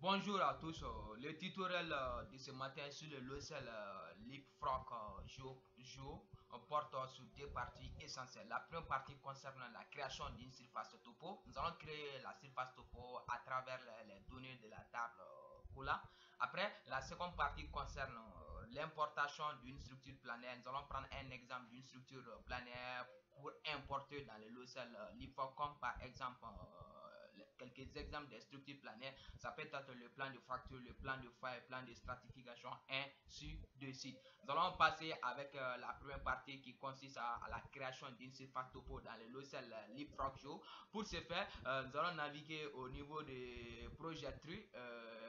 Bonjour à tous. Le tutoriel de ce matin sur le logiciel Leapfrog porte sur deux parties essentielles. La première partie concerne la création d'une surface topo. Nous allons créer la surface topo à travers les données de la table Cola. Après, la seconde partie concerne l'importation d'une structure planaire. Nous allons prendre un exemple d'une structure planaire pour importer dans le logiciel Leapfrog, comme par exemple quelques exemples de structures planaires. Ça peut être le plan de fracture, le plan de faille, le plan de stratification, ainsi de suite. Nous allons passer avec la première partie qui consiste à la création d'une surface topo dans le logiciel Leapfrog Show. Pour ce faire, nous allons naviguer au niveau de Project Tree.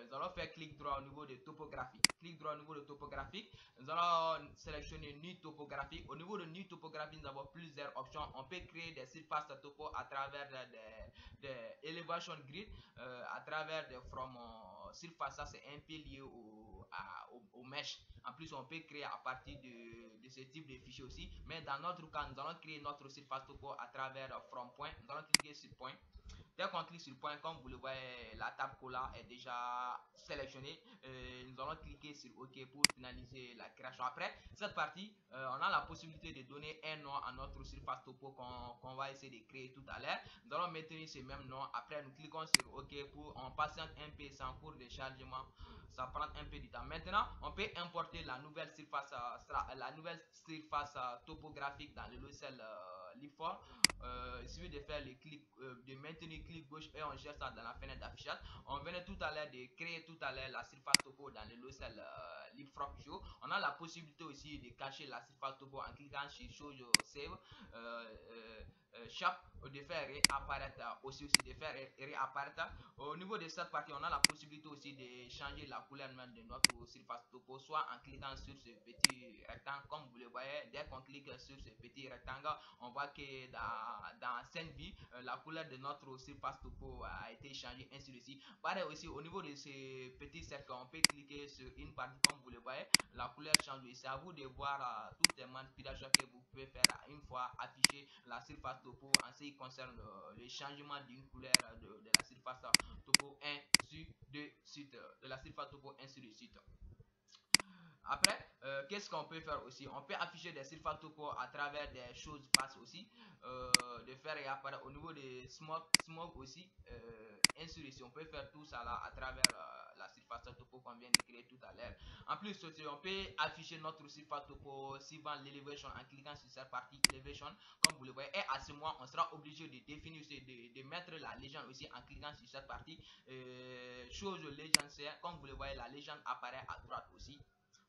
Nous allons faire clic droit au niveau de topographie. Clic droit au niveau de topographie. Nous allons sélectionner New Topographie. Au niveau de New Topographie, nous avons plusieurs options. On peut créer des surfaces topo à travers des elevation grid, à travers des from surface. Ça, c'est un peu lié au mesh. En plus, on peut créer à partir de ce type de fichier aussi. Mais dans notre cas, nous allons créer notre surface topo à travers from point. Nous allons cliquer sur point. Dès qu'on clique sur le point, comme vous le voyez, la table Cola est déjà sélectionnée. Nous allons cliquer sur OK pour finaliser la création. Après cette partie, on a la possibilité de donner un nom à notre surface topo qu'on va essayer de créer tout à l'heure. Nous allons maintenir ce même nom. Après, nous cliquons sur OK pour on patiente un peu sans cours de chargement. Ça prend un peu de temps. Maintenant, on peut importer la nouvelle surface topographique dans le logiciel LeapFrog. Il suffit de faire le clic, de maintenir clic gauche et on gère ça dans la fenêtre d'affichage. On venait tout à l'heure de créer tout à l'heure la surface topo dans le logiciel Leapfrog Show. On a la possibilité aussi de cacher la surface topo en cliquant sur chose save. Shop de faire réapparaître aussi de faire réapparaître. Au niveau de cette partie, on a la possibilité aussi de changer la couleur même de notre surface topo, soit en cliquant sur ce petit rectangle. Comme vous le voyez, dès qu'on clique sur ce petit rectangle, on voit que dans scène vie, la couleur de notre surface topo a été changée, ainsi de suite. Pareil aussi, au niveau de ce petit cercle, on peut cliquer sur une partie, comme vous le voyez, la couleur change. C'est à vous de voir toutes les manipulations que vous pouvez faire une fois afficher la surface topo en ce qui concerne le changement d'une couleur de la surface topo, ainsi de suite. De la surface topo, ainsi de suite. Après, qu'est-ce qu'on peut faire aussi? On peut afficher des surfaces topo à travers des choses face aussi, de faire réapparaître au niveau des smoke aussi, ainsi de suite. On peut faire tout ça là à travers la surface topo qu'on vient de créer tout à l'heure. En plus, on peut afficher notre surface topo suivant l'elevation en cliquant sur cette partie elevation, comme vous le voyez. Et à ce moment, on sera obligé de définir, de mettre la légende aussi en cliquant sur cette partie. Chose légende, c'est comme vous le voyez, la légende apparaît à droite aussi.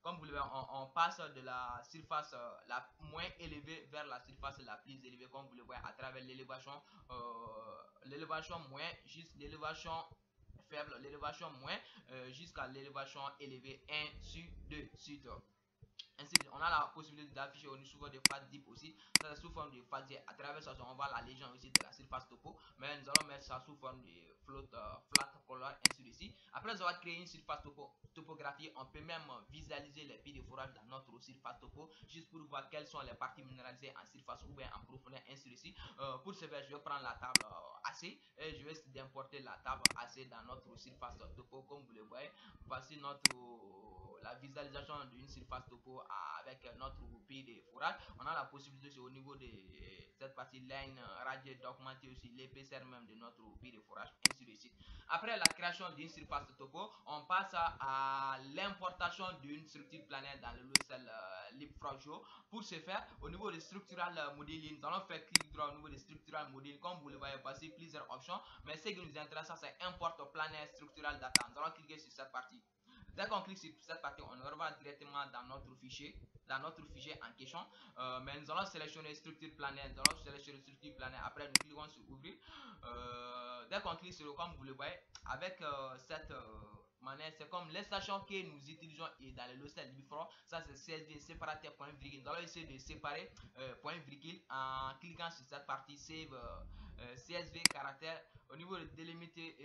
Comme vous le voyez, on passe de la surface la moins élevée vers la surface la plus élevée, comme vous le voyez, à travers l'élévation moins, juste l'élévation faible, l'élévation moins, jusqu'à l'élévation élevée, ainsi de suite. Ainsi, on a la possibilité d'afficher au niveau de phase deep aussi. Ça, c'est sous forme de phase. À travers ça, on voit la légende aussi de la surface topo. Mais nous allons mettre ça sous forme de flat color, ainsi de suite. Après, nous allons créer une surface topographie. On peut même visualiser les pieds de forage dans notre surface topo, juste pour voir quelles sont les parties minéralisées en surface ou bien en profondeur, ainsi de suite. Pour ce faire, je vais prendre la table AC et je vais essayer d'importer la table AC dans notre surface topo. Comme vous le voyez, voici la visualisation d'une surface topo avec notre pays de fourrage. On a la possibilité au niveau de cette partie line radier d'augmenter aussi l'épaisseur même de notre pays de fourrage, ainsi de suite. Après la création d'une surface topo, on passe à l'importation d'une structure planaire dans le logiciel Leapfrog. Pour ce faire, au niveau de structural modeling, nous allons faire clic droit au niveau de structural modeling. Comme vous le voyez, voici plusieurs options, mais ce qui nous intéresse, c'est import planaire structural data. Nous allons cliquer sur cette partie. Dès qu'on clique sur cette partie, on va directement dans notre fichier en question. Mais nous allons sélectionner structure planaire. Nous allons sélectionner structure planaire. Après, nous cliquons sur ouvrir. Dès qu'on clique sur le, comme vous le voyez, avec cette manière, c'est comme les stations que nous utilisons et dans le logiciel Leapfrog. Ça, c'est CSV séparateur point virgule. Nous allons essayer de séparer point virgule en cliquant sur cette partie save CSV caractère. Au niveau de délimiter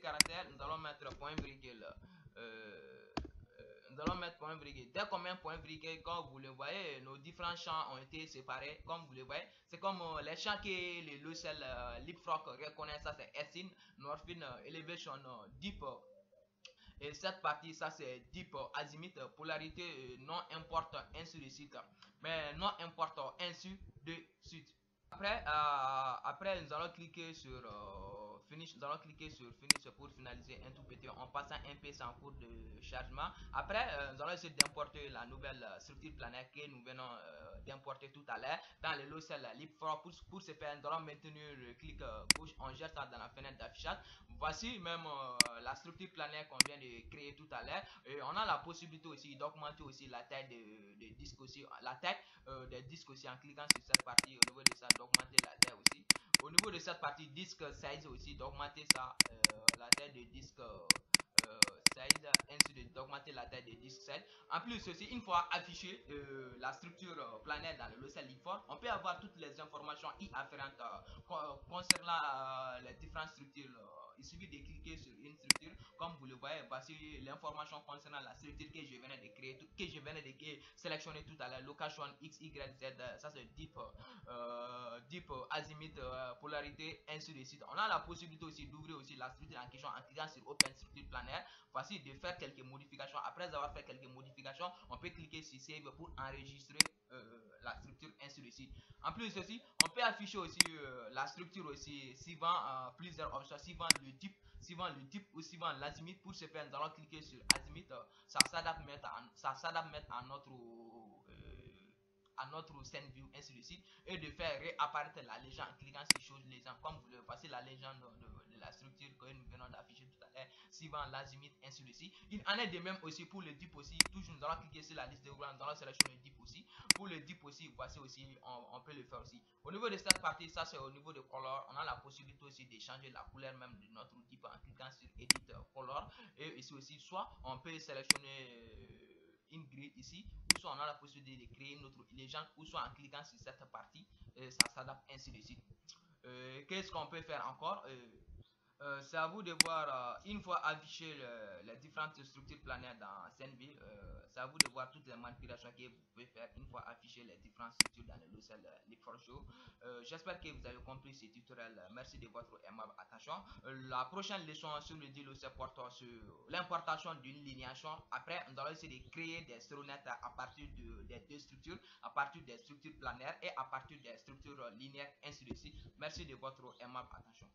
caractère, nous allons mettre point virgule. nous allons mettre point virgule. Dès qu'on met un point virgule, comme vous le voyez, nos différents champs ont été séparés. Comme vous le voyez, c'est comme les champs que le logiciel Leapfrog reconnaît. Ça, c'est SIN, Northern Elevation, Deep. Et cette partie, ça c'est Deep, Azimuth, polarité, non importe, ainsi de suite. Mais non importe, ainsi de suite. Après, nous allons cliquer sur Finish. Nous allons cliquer sur Finish pour finaliser un tout petit. On passe à un PC en cours de chargement. Après, nous allons essayer d'importer la nouvelle structure planaire que nous venons d'importer tout à l'heure dans le logiciel Leapfrog. Pour ce faire, nous allons maintenir le clic gauche. On gère ça dans la fenêtre d'affichage. Voici même la structure planaire qu'on vient de créer tout à l'heure. Et on a la possibilité aussi d'augmenter aussi la taille de disque aussi, la taille des disques aussi en cliquant sur cette partie. Au niveau de ça, d'augmenter la taille aussi. Au niveau de cette partie disque size aussi, d'augmenter ça, la taille de disque size, ainsi d'augmenter la taille des disques size. En plus aussi, une fois affiché la structure planaire dans le logiciel Leapfrog, on peut avoir toutes les informations y afférentes concernant les différentes structures. Il suffit de cliquer sur une structure, comme vous le voyez, voici l'information concernant la structure que je venais de créer, que je venais de sélectionner tout à l'heure, location X, Y, Z, ça c'est Deep, Azimuth, polarité, ainsi de suite. On a la possibilité aussi d'ouvrir aussi la structure en question en cliquant sur Open Structure Planaire. Voici de faire quelques modifications. Après avoir fait quelques modifications, on peut cliquer sur Save pour enregistrer la structure, ainsi de suite. En plus aussi, on peut afficher aussi la structure aussi suivant plusieurs options, suivant le type ou suivant l'azimut. Pour ce faire, nous allons cliquer sur azimut. Ça s'adapte à notre scène view, ainsi de suite, et de faire réapparaître la légende en cliquant sur chose légende, comme vous le voyez, la légende de la structure que nous venons d'afficher tout à l'heure, suivant l'azimut, ainsi de suite. Il en est de même aussi pour le type aussi. Toujours, nous allons cliquer sur la liste de groupes, nous allons sélectionner le type aussi. Pour le type aussi, voici aussi, on peut le faire aussi. Au niveau de cette partie, ça c'est au niveau de color. On a la possibilité aussi de changer la couleur même de notre type en cliquant sur Edit Color. Et ici aussi, soit on peut sélectionner une grille ici, ou soit on a la possibilité de créer une autre légende, ou soit en cliquant sur cette partie, ça s'adapte, ainsi de suite. Qu'est-ce qu'on peut faire encore? C'est à vous de voir, une fois affiché les différentes structures planaires dans CNV, c'est à vous de voir toutes les manipulations que vous pouvez faire une fois affiché les différentes structures dans le logiciel Leapfrog Show. J'espère que vous avez compris ce tutoriel. Merci de votre aimable attention. La prochaine leçon sur le DLO se porte sur l'importation d'une linéation. Après, nous allons essayer de créer des stéréonettes à partir des deux structures, à partir des structures planaires et à partir des structures linéaires, ainsi de suite. Merci de votre aimable attention.